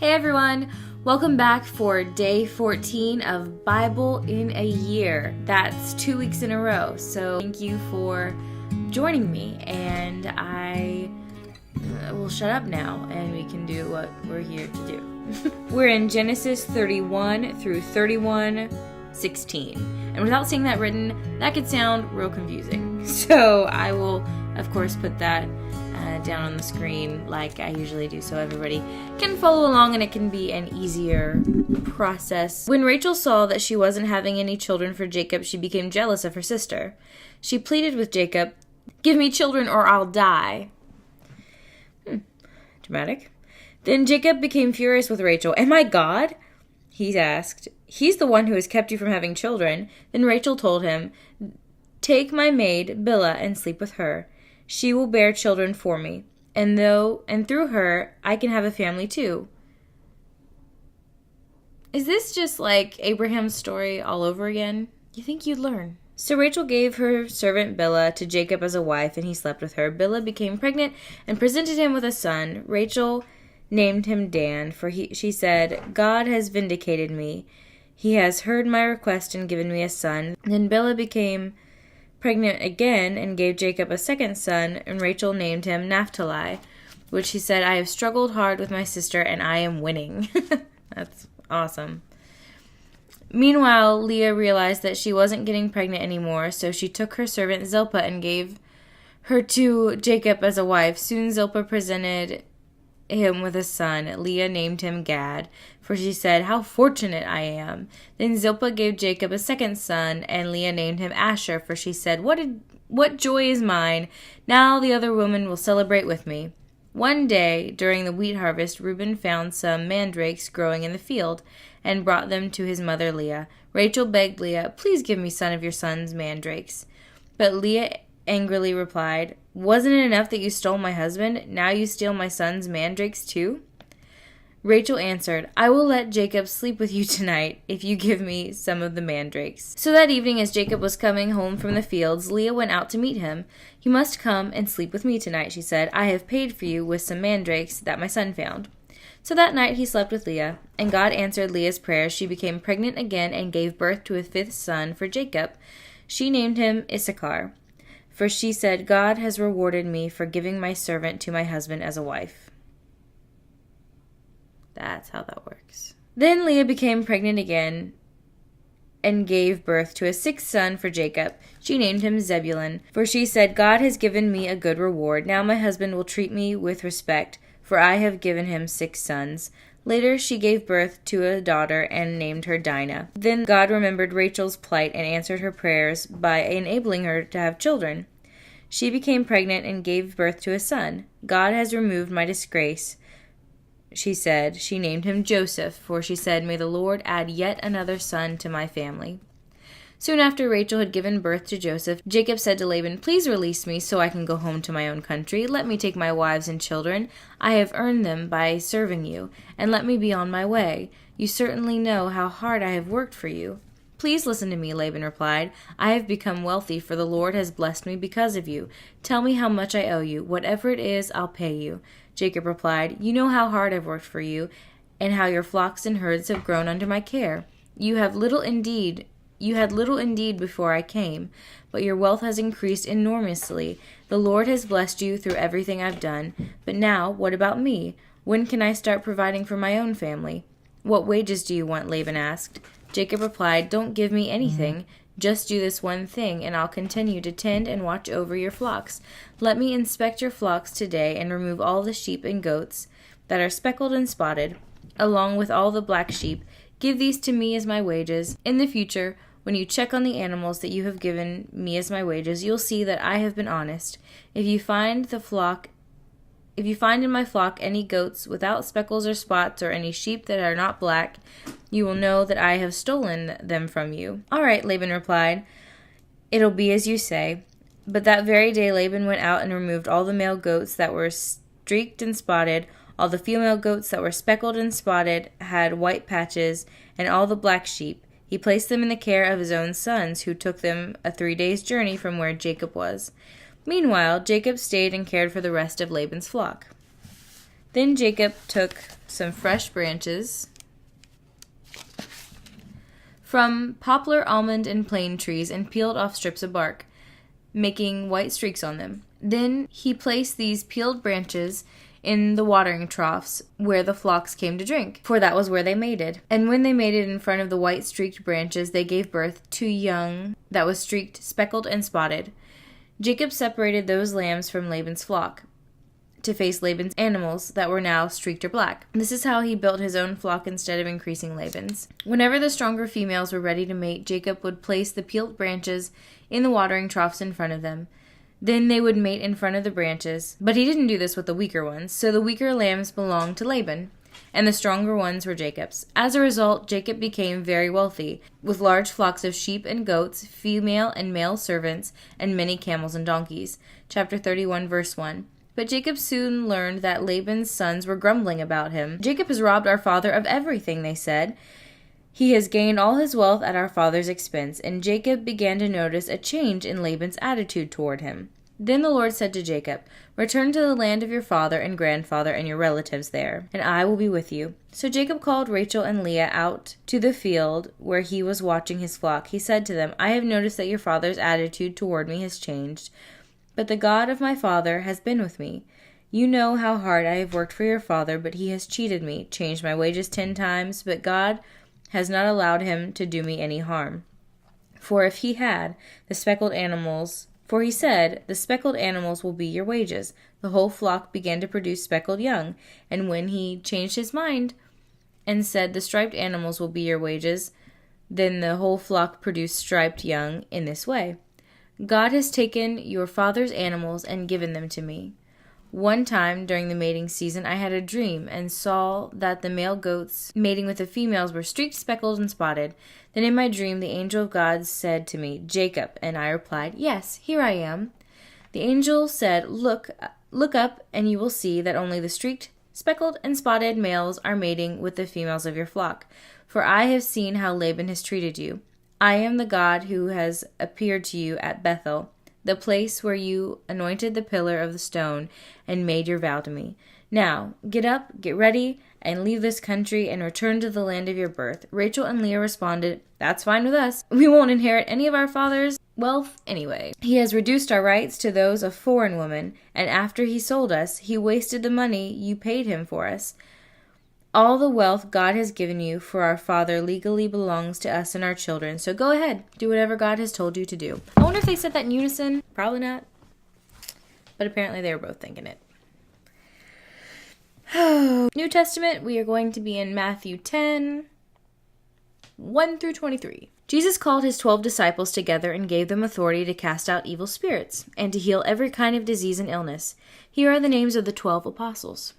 Hey everyone, welcome back for day 14 of Bible in a Year. That's 2 weeks in a row, so thank you for joining me, and I will shut up now and we can do what we're here to do. We're in Genesis 31 through 31:16, and without seeing that written, that could sound real confusing. So I will, of course, put that down on the screen like I usually do so everybody can follow along and it can be an easier process. When Rachel saw that she wasn't having any children for Jacob, she became jealous of her sister. She pleaded with Jacob, "Give me children or I'll die." Dramatic. Then Jacob became furious with Rachel. "Am I God?" he asked. "He's the one who has kept you from having children." Then Rachel told him, "Take my maid Bilhah and sleep with her. She will bear children for me, and through her I can have a family too." Is this just like Abraham's story all over again? You think you'd learn. So Rachel gave her servant Bilhah to Jacob as a wife, and he slept with her. Bilhah became pregnant and presented him with a son. Rachel named him Dan, for she said, "God has vindicated me. He has heard my request and given me a son." Then Bilhah became pregnant again and gave Jacob a second son, and Rachel named him Naphtali, which she said, "I have struggled hard with my sister and I am winning." That's awesome. Meanwhile, Leah realized that she wasn't getting pregnant anymore, so she took her servant Zilpah and gave her to Jacob as a wife. Soon Zilpah presented him with a son. Leah named him Gad, for she said, "How fortunate I am." Then Zilpah gave Jacob a second son, and Leah named him Asher, for she said, What joy is mine! Now the other women will celebrate with me." One day, during the wheat harvest, Reuben found some mandrakes growing in the field and brought them to his mother Leah. Rachel begged Leah, "Please give me some of your son's mandrakes." But Leah angrily replied, "Wasn't it enough that you stole my husband? Now you steal my son's mandrakes too?" Rachel answered, "I will let Jacob sleep with you tonight if you give me some of the mandrakes." So that evening, as Jacob was coming home from the fields, Leah went out to meet him. "You must come and sleep with me tonight," she said. "I have paid for you with some mandrakes that my son found." So that night he slept with Leah, and God answered Leah's prayer. She became pregnant again and gave birth to a fifth son for Jacob. She named him Issachar, for she said, "God has rewarded me for giving my servant to my husband as a wife." That's how that works. Then Leah became pregnant again and gave birth to a sixth son for Jacob. She named him Zebulun, for she said, "God has given me a good reward. Now my husband will treat me with respect, for I have given him 6 sons. Later she gave birth to a daughter and named her Dinah. Then God remembered Rachel's plight and answered her prayers by enabling her to have children. She became pregnant and gave birth to a son. "God has removed my disgrace," she said. She named him Joseph, for she said, "May the Lord add yet another son to my family." Soon after Rachel had given birth to Joseph, Jacob said to Laban, "Please release me so I can go home to my own country. Let me take my wives and children. I have earned them by serving you, and let me be on my way. You certainly know how hard I have worked for you." "Please listen to me," Laban replied. "I have become wealthy, for the Lord has blessed me because of you. Tell me how much I owe you. Whatever it is, I'll pay you." Jacob replied, "You know how hard I've worked for you, and how your flocks and herds have grown under my care. You had little indeed before I came, but your wealth has increased enormously. The Lord has blessed you through everything I've done. But now, what about me? When can I start providing for my own family?" "What wages do you want?" Laban asked. Jacob replied, "Don't give me anything. Just do this one thing, and I'll continue to tend and watch over your flocks. Let me inspect your flocks today and remove all the sheep and goats that are speckled and spotted, along with all the black sheep. Give these to me as my wages. In the future, when you check on the animals that you have given me as my wages, you'll see that I have been honest. If you find in my flock any goats without speckles or spots, or any sheep that are not black, you will know that I have stolen them from you." "All right," Laban replied. "It'll be as you say." But that very day Laban went out and removed all the male goats that were streaked and spotted, all the female goats that were speckled and spotted had white patches, and all the black sheep. He placed them in the care of his own sons, who took them a 3 days' journey from where Jacob was. Meanwhile, Jacob stayed and cared for the rest of Laban's flock. Then Jacob took some fresh branches from poplar, almond, and plane trees and peeled off strips of bark, making white streaks on them. Then he placed these peeled branches in the watering troughs where the flocks came to drink, for that was where they mated. And when they mated in front of the white streaked branches, they gave birth to young that was streaked, speckled, and spotted. Jacob separated those lambs from Laban's flock to face Laban's animals that were now streaked or black. This is how he built his own flock instead of increasing Laban's. Whenever the stronger females were ready to mate, Jacob would place the peeled branches in the watering troughs in front of them. Then they would mate in front of the branches. But he didn't do this with the weaker ones, so the weaker lambs belonged to Laban, and the stronger ones were Jacob's. As a result, Jacob became very wealthy, with large flocks of sheep and goats, female and male servants, and many camels and donkeys. Chapter 31, verse 1. But Jacob soon learned that Laban's sons were grumbling about him. Jacob has robbed our father of everything, they said. He has gained all his wealth at our father's expense. And Jacob began to notice a change in Laban's attitude toward him. Then the Lord said to Jacob, "Return to the land of your father and grandfather and your relatives there, and I will be with you." So Jacob called Rachel and Leah out to the field where he was watching his flock. He said to them, "I have noticed that your father's attitude toward me has changed, but the God of my father has been with me. You know how hard I have worked for your father, but he has cheated me, changed my wages 10 times, but God has not allowed him to do me any harm. For if he had, the speckled animals... For he said, 'The speckled animals will be your wages.' The whole flock began to produce speckled young, and when he changed his mind and said, 'The striped animals will be your wages,' then the whole flock produced striped young in this way. God has taken your father's animals and given them to me. One time during the mating season I had a dream and saw that the male goats mating with the females were streaked, speckled, and spotted. Then in my dream the angel of God said to me, 'Jacob,' and I replied, 'Yes, here I am.' The angel said, 'Look up, and you will see that only the streaked, speckled, and spotted males are mating with the females of your flock. For I have seen how Laban has treated you. I am the God who has appeared to you at Bethel, the place where you anointed the pillar of the stone and made your vow to me. Now, get up, get ready, and leave this country and return to the land of your birth.' Rachel and Leah responded, 'That's fine with us. We won't inherit any of our father's wealth anyway. He has reduced our rights to those of foreign women, and after he sold us, he wasted the money you paid him for us. All the wealth God has given you for our father legally belongs to us and our children, so go ahead, do whatever God has told you to do.'" I wonder if they said that in unison. Probably not. But apparently they were both thinking it. New Testament, we are going to be in Matthew 10, 1 through 23. Jesus called his 12 disciples together and gave them authority to cast out evil spirits and to heal every kind of disease and illness. Here are the names of the 12 apostles.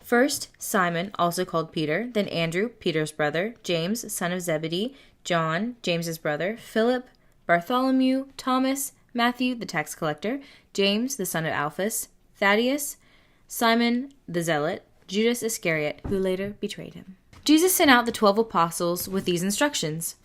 First, Simon, also called Peter, then Andrew, Peter's brother, James, son of Zebedee, John, James's brother, Philip, Bartholomew, Thomas, Matthew, the tax collector, James, the son of Alphaeus, Thaddeus, Simon the Zealot, Judas Iscariot, who later betrayed him. Jesus sent out the 12 apostles with these instructions.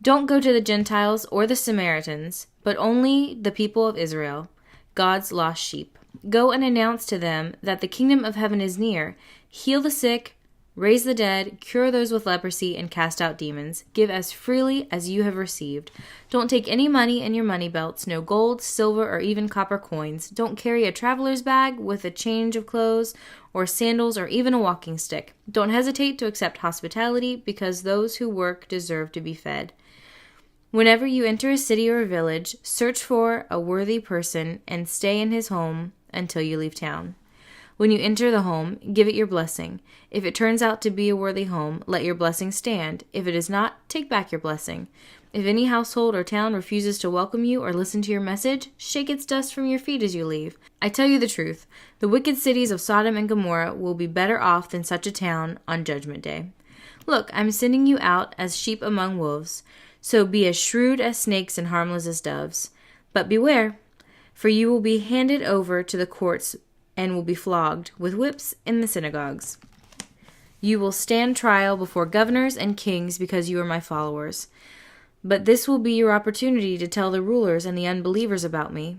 "Don't go to the Gentiles or the Samaritans, but only the people of Israel, God's lost sheep. Go and announce to them that the kingdom of heaven is near. Heal the sick, raise the dead, cure those with leprosy, and cast out demons. Give as freely as you have received. Don't take any money in your money belts, no gold, silver, or even copper coins. Don't carry a traveler's bag with a change of clothes, or sandals, or even a walking stick. Don't hesitate to accept hospitality, because those who work deserve to be fed. Whenever you enter a city or a village, search for a worthy person and stay in his home until you leave town. When you enter the home, give it your blessing. If it turns out to be a worthy home, let your blessing stand. If it is not, take back your blessing. If any household or town refuses to welcome you or listen to your message, shake its dust from your feet as you leave. I tell you the truth, the wicked cities of Sodom and Gomorrah will be better off than such a town on Judgment Day. Look, I'm sending you out as sheep among wolves, so be as shrewd as snakes and harmless as doves. But beware, for you will be handed over to the courts and will be flogged with whips in the synagogues. You will stand trial before governors and kings because you are my followers. But this will be your opportunity to tell the rulers and the unbelievers about me.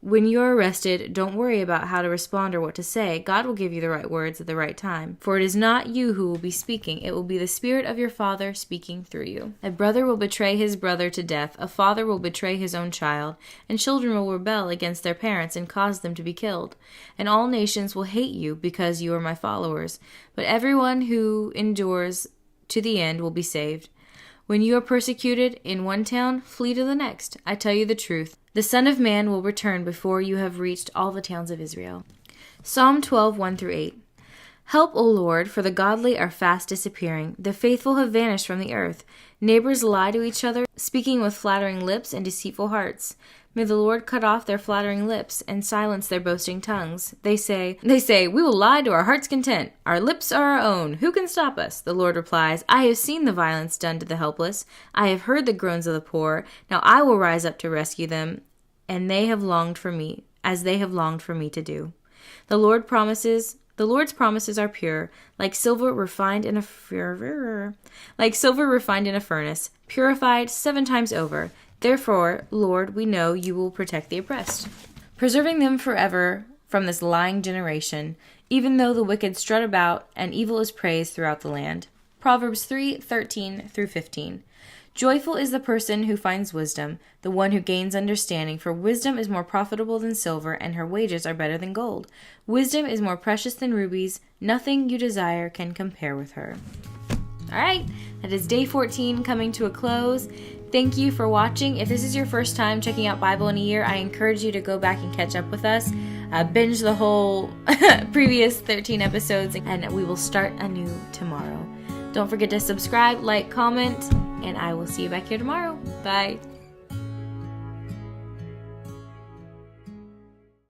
when you are arrested, don't worry about how to respond or what to say. God will give you the right words at the right time. For it is not you who will be speaking. It will be the Spirit of your Father speaking through you. A brother will betray his brother to death. A father will betray his own child. And children will rebel against their parents and cause them to be killed. And all nations will hate you because you are my followers. But everyone who endures to the end will be saved. When you are persecuted in one town, flee to the next. I tell you the truth. The Son of Man will return before you have reached all the towns of Israel. Psalm 12, 1-8. Help, O Lord, for the godly are fast disappearing. The faithful have vanished from the earth. Neighbors lie to each other, speaking with flattering lips and deceitful hearts. May the Lord cut off their flattering lips and silence their boasting tongues. They say, we will lie to our heart's content. Our lips are our own. Who can stop us? The Lord replies, I have seen the violence done to the helpless. I have heard the groans of the poor. Now I will rise up to rescue them, and they have longed for me, as they have longed for me to do. The Lord's promises are pure, like silver refined in a furnace, purified 7 times over. Therefore, Lord, we know you will protect the oppressed, preserving them forever from this lying generation, even though the wicked strut about and evil is praised throughout the land. Proverbs 3:13-15. Joyful is the person who finds wisdom, the one who gains understanding, for wisdom is more profitable than silver, and her wages are better than gold. Wisdom is more precious than rubies. Nothing you desire can compare with her. All right, that is day 14 coming to a close. Thank you for watching. If this is your first time checking out Bible in a Year, I encourage you to go back and catch up with us. Binge the whole previous 13 episodes, and we will start anew tomorrow. Don't forget to subscribe, like, comment, and I will see you back here tomorrow. Bye.